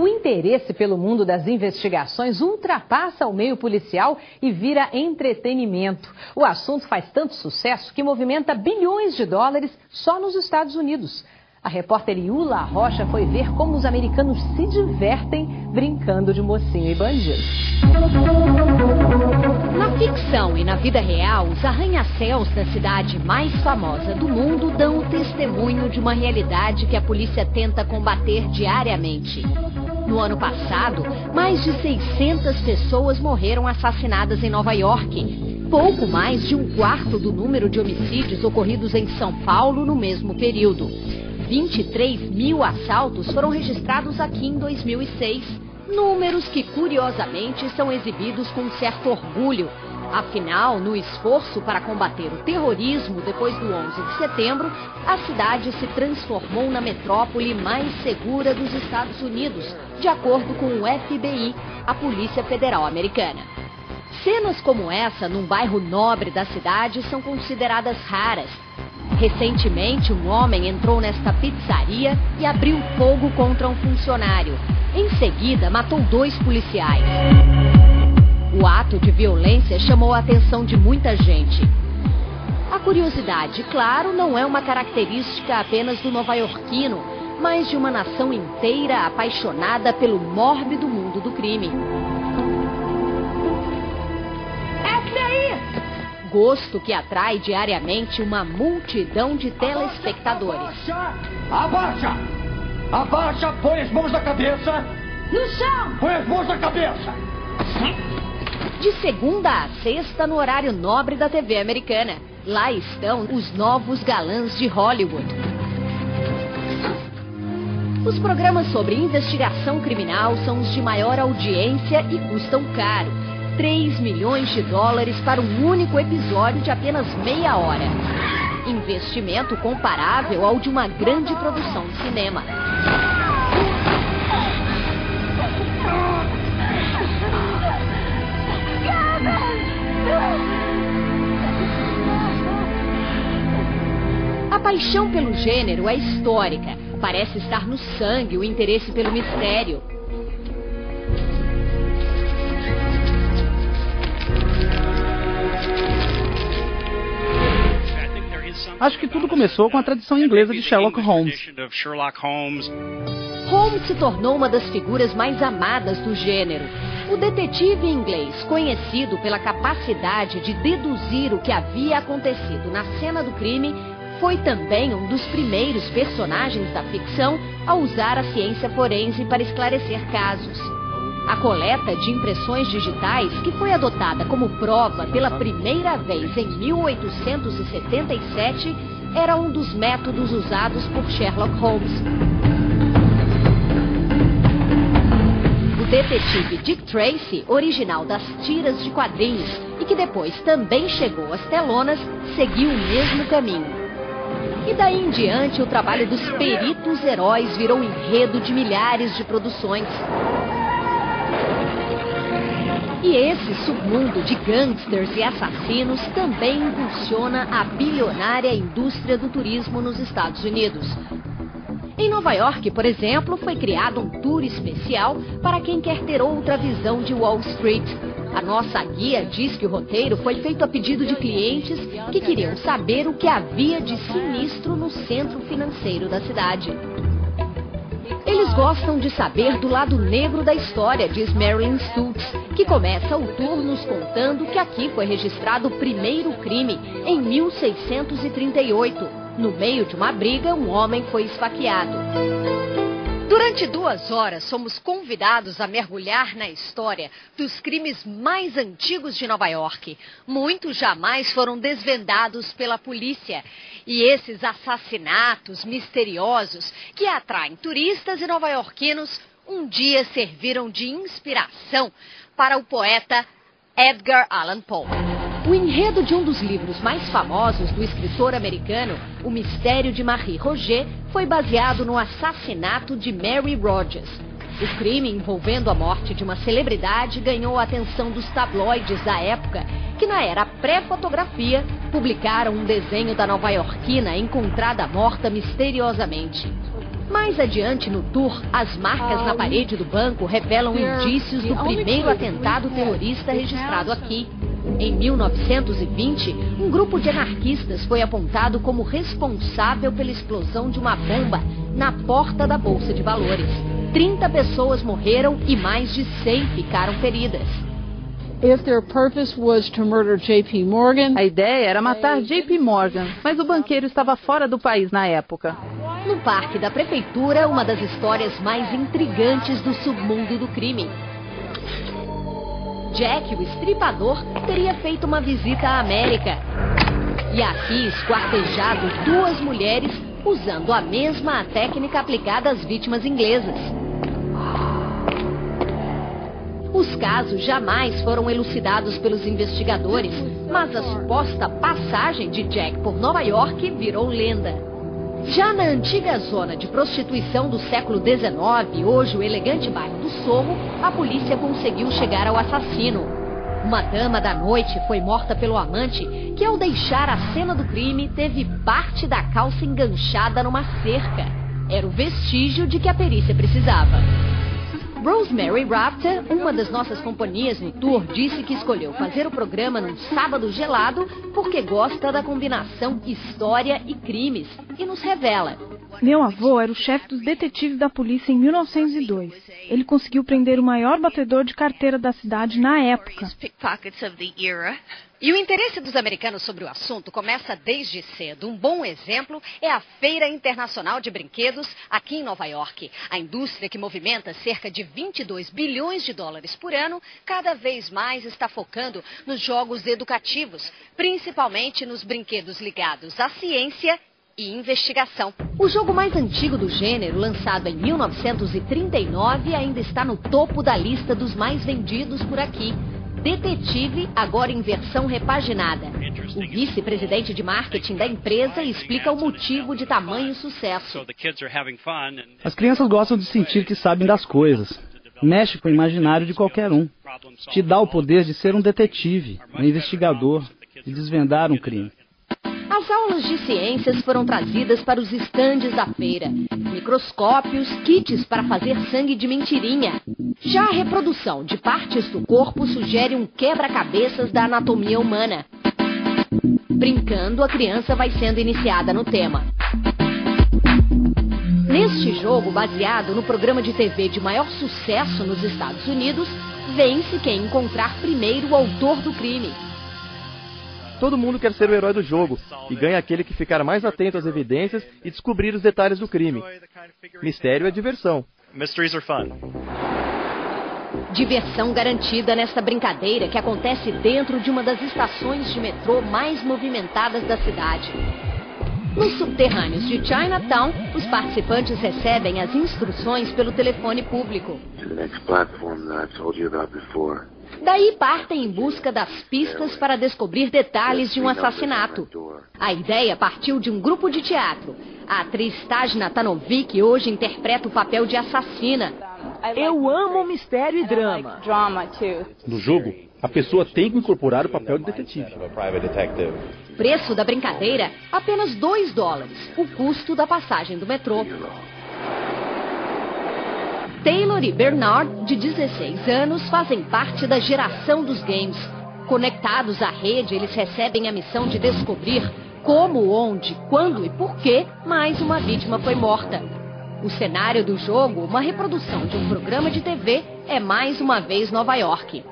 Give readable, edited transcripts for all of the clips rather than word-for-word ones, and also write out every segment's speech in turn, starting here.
O interesse pelo mundo das investigações ultrapassa o meio policial e vira entretenimento. O assunto faz tanto sucesso que movimenta bilhões de dólares só nos Estados Unidos. A repórter Yula Rocha foi ver como os americanos se divertem brincando de mocinho e bandido. Na ficção e na vida real, os arranha-céus da cidade mais famosa do mundo dão o testemunho de uma realidade que a polícia tenta combater diariamente. No ano passado, mais de 600 pessoas morreram assassinadas em Nova York. Pouco mais de um quarto do número de homicídios ocorridos em São Paulo no mesmo período. 23 mil assaltos foram registrados aqui em 2006. Números que, curiosamente, são exibidos com certo orgulho. Afinal, no esforço para combater o terrorismo depois do 11 de setembro, a cidade se transformou na metrópole mais segura dos Estados Unidos, de acordo com o FBI, a Polícia Federal Americana. Cenas como essa, num bairro nobre da cidade, são consideradas raras. Recentemente, um homem entrou nesta pizzaria e abriu fogo contra um funcionário. Em seguida, matou 2 policiais. O ato de violência chamou a atenção de muita gente. A curiosidade, claro, não é uma característica apenas do nova-iorquino, mas de uma nação inteira apaixonada pelo mórbido mundo do crime. Gosto que atrai diariamente uma multidão de telespectadores. Abaixa! Abaixa! Põe as mãos na cabeça! No chão! Põe as mãos na cabeça! De segunda a sexta, no horário nobre da TV americana. Lá estão os novos galãs de Hollywood. Os programas sobre investigação criminal são os de maior audiência e custam caro. 3 milhões de dólares para um único episódio de apenas meia hora. Investimento comparável ao de uma grande produção de cinema. A paixão pelo gênero é histórica. Parece estar no sangue o interesse pelo mistério. Acho que tudo começou com a tradição inglesa de Sherlock Holmes. Holmes se tornou uma das figuras mais amadas do gênero. O detetive inglês, conhecido pela capacidade de deduzir o que havia acontecido na cena do crime, foi também um dos primeiros personagens da ficção a usar a ciência forense para esclarecer casos. A coleta de impressões digitais, que foi adotada como prova pela primeira vez em 1877, era um dos métodos usados por Sherlock Holmes. O detetive Dick Tracy, original das tiras de quadrinhos e que depois também chegou às telonas, seguiu o mesmo caminho. E daí em diante, o trabalho dos peritos heróis virou enredo de milhares de produções. E esse submundo de gangsters e assassinos também impulsiona a bilionária indústria do turismo nos Estados Unidos. Em Nova York, por exemplo, foi criado um tour especial para quem quer ter outra visão de Wall Street. A nossa guia diz que o roteiro foi feito a pedido de clientes que queriam saber o que havia de sinistro no centro financeiro da cidade. Eles gostam de saber do lado negro da história, diz Marilyn Stutz, que começa o tour nos contando que aqui foi registrado o primeiro crime em 1638. No meio de uma briga, um homem foi esfaqueado. Durante 2 horas, somos convidados a mergulhar na história dos crimes mais antigos de Nova York. Muitos jamais foram desvendados pela polícia. E esses assassinatos misteriosos que atraem turistas e nova-iorquinos um dia serviram de inspiração para o poeta Edgar Allan Poe. O enredo de um dos livros mais famosos do escritor americano, O Mistério de Marie Roget, foi baseado no assassinato de Mary Rogers. O crime envolvendo a morte de uma celebridade ganhou a atenção dos tabloides da época, que na era pré-fotografia publicaram um desenho da nova-iorquina encontrada morta misteriosamente. Mais adiante no tour, as marcas na parede do banco revelam indícios do primeiro atentado terrorista registrado aqui. Em 1920, um grupo de anarquistas foi apontado como responsável pela explosão de uma bomba na porta da Bolsa de Valores. 30 pessoas morreram e mais de 100 ficaram feridas. A ideia era matar JP Morgan, mas o banqueiro estava fora do país na época. No parque da prefeitura, uma das histórias mais intrigantes do submundo do crime. Jack, o estripador, teria feito uma visita à América. E aqui esquartejado 2 mulheres usando a mesma técnica aplicada às vítimas inglesas. Os casos jamais foram elucidados pelos investigadores, mas a suposta passagem de Jack por Nova York virou lenda. Já na antiga zona de prostituição do século XIX, hoje o elegante bairro do Sorro, a polícia conseguiu chegar ao assassino. Uma dama da noite foi morta pelo amante, que ao deixar a cena do crime teve parte da calça enganchada numa cerca. Era o vestígio de que a perícia precisava. Rosemary Rafter, uma das nossas companhias no tour, disse que escolheu fazer o programa num sábado gelado porque gosta da combinação história e crimes e nos revela. Meu avô era o chefe dos detetives da polícia em 1902. Ele conseguiu prender o maior batedor de carteira da cidade na época. E o interesse dos americanos sobre o assunto começa desde cedo. Um bom exemplo é a Feira Internacional de Brinquedos aqui em Nova York. A indústria, que movimenta cerca de 22 bilhões de dólares por ano, cada vez mais está focando nos jogos educativos, principalmente nos brinquedos ligados à ciência e investigação. O jogo mais antigo do gênero, lançado em 1939, ainda está no topo da lista dos mais vendidos por aqui. Detetive, agora em versão repaginada. O vice-presidente de marketing da empresa explica o motivo de tamanho sucesso. As crianças gostam de sentir que sabem das coisas. Mexe com o imaginário de qualquer um. Te dá o poder de ser um detetive, um investigador, de desvendar um crime. As aulas de ciências foram trazidas para os estandes da feira. Microscópios, kits para fazer sangue de mentirinha. Já a reprodução de partes do corpo sugere um quebra-cabeças da anatomia humana. Brincando, a criança vai sendo iniciada no tema. Neste jogo, baseado no programa de TV de maior sucesso nos Estados Unidos, vence quem encontrar primeiro o autor do crime. Todo mundo quer ser o herói do jogo, e ganha aquele que ficar mais atento às evidências e descobrir os detalhes do crime. Mistério é diversão. Mysteries are fun. Diversão garantida nesta brincadeira que acontece dentro de uma das estações de metrô mais movimentadas da cidade. Nos subterrâneos de Chinatown, os participantes recebem as instruções pelo telefone público. Daí partem em busca das pistas para descobrir detalhes de um assassinato. A ideia partiu de um grupo de teatro. A atriz Tajna Tanovic hoje interpreta o papel de assassina. Eu amo mistério e drama. No jogo, a pessoa tem que incorporar o papel de detetive. Preço da brincadeira, apenas $2, o custo da passagem do metrô. Taylor e Bernard, de 16 anos, fazem parte da geração dos games. Conectados à rede, eles recebem a missão de descobrir como, onde, quando e por que mais uma vítima foi morta. O cenário do jogo, uma reprodução de um programa de TV, é mais uma vez Nova York.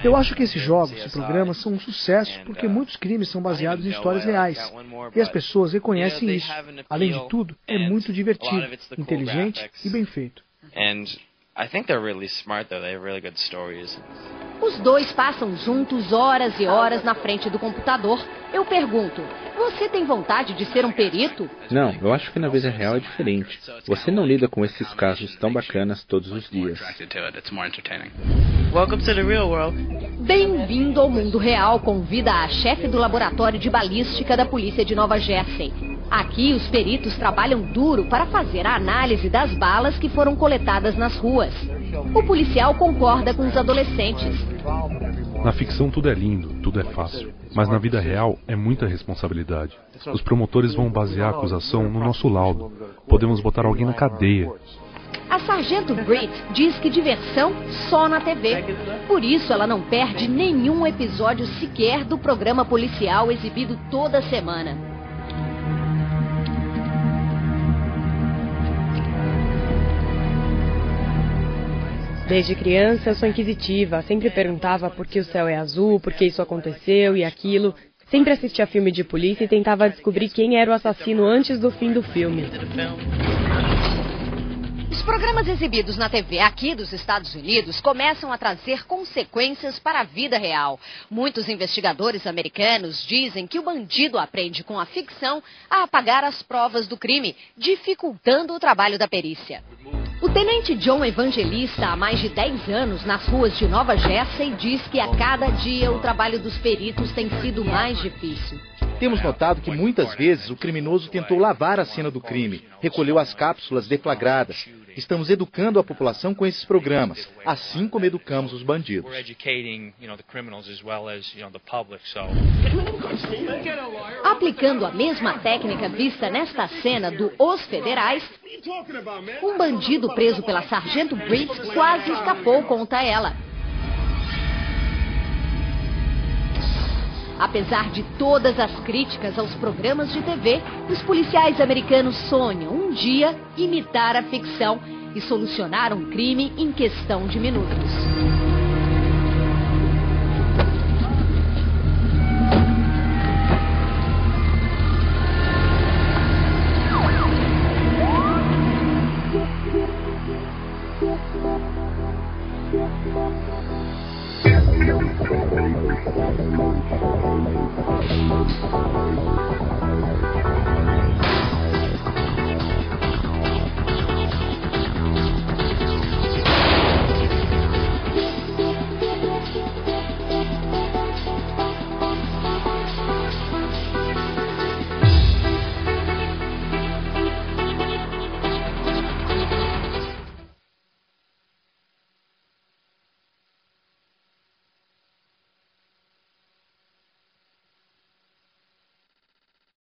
Eu acho que esses jogos e programas são um sucesso porque muitos crimes são baseados em histórias reais. E as pessoas reconhecem isso. Além de tudo, é muito divertido, inteligente e bem feito. Os dois passam juntos horas e horas na frente do computador. Eu pergunto, você tem vontade de ser um perito? Não, eu acho que na vida real é diferente. Você não lida com esses casos tão bacanas todos os dias. Bem-vindo ao mundo real, convida a chefe do laboratório de balística da polícia de Nova Jersey. Aqui, os peritos trabalham duro para fazer a análise das balas que foram coletadas nas ruas. O policial concorda com os adolescentes. Na ficção tudo é lindo, tudo é fácil. Mas na vida real é muita responsabilidade. Os promotores vão basear a acusação no nosso laudo. Podemos botar alguém na cadeia. A sargento Britt diz que diversão só na TV. Por isso ela não perde nenhum episódio sequer do programa policial exibido toda semana. Desde criança eu sou inquisitiva, sempre perguntava por que o céu é azul, por que isso aconteceu e aquilo. Sempre assistia filme de polícia e tentava descobrir quem era o assassino antes do fim do filme. Os programas exibidos na TV aqui dos Estados Unidos começam a trazer consequências para a vida real. Muitos investigadores americanos dizem que o bandido aprende com a ficção a apagar as provas do crime, dificultando o trabalho da perícia. O tenente John Evangelista, há mais de 10 anos nas ruas de Nova Jersey, diz que a cada dia o trabalho dos peritos tem sido mais difícil. Temos notado que muitas vezes o criminoso tentou lavar a cena do crime, recolheu as cápsulas deflagradas. Estamos educando a população com esses programas, assim como educamos os bandidos. Aplicando a mesma técnica vista nesta cena do Os Federais, um bandido preso pela sargento Britt quase escapou, conta ela. Apesar de todas as críticas aos programas de TV, os policiais americanos sonham um dia imitar a ficção e solucionar um crime em questão de minutos.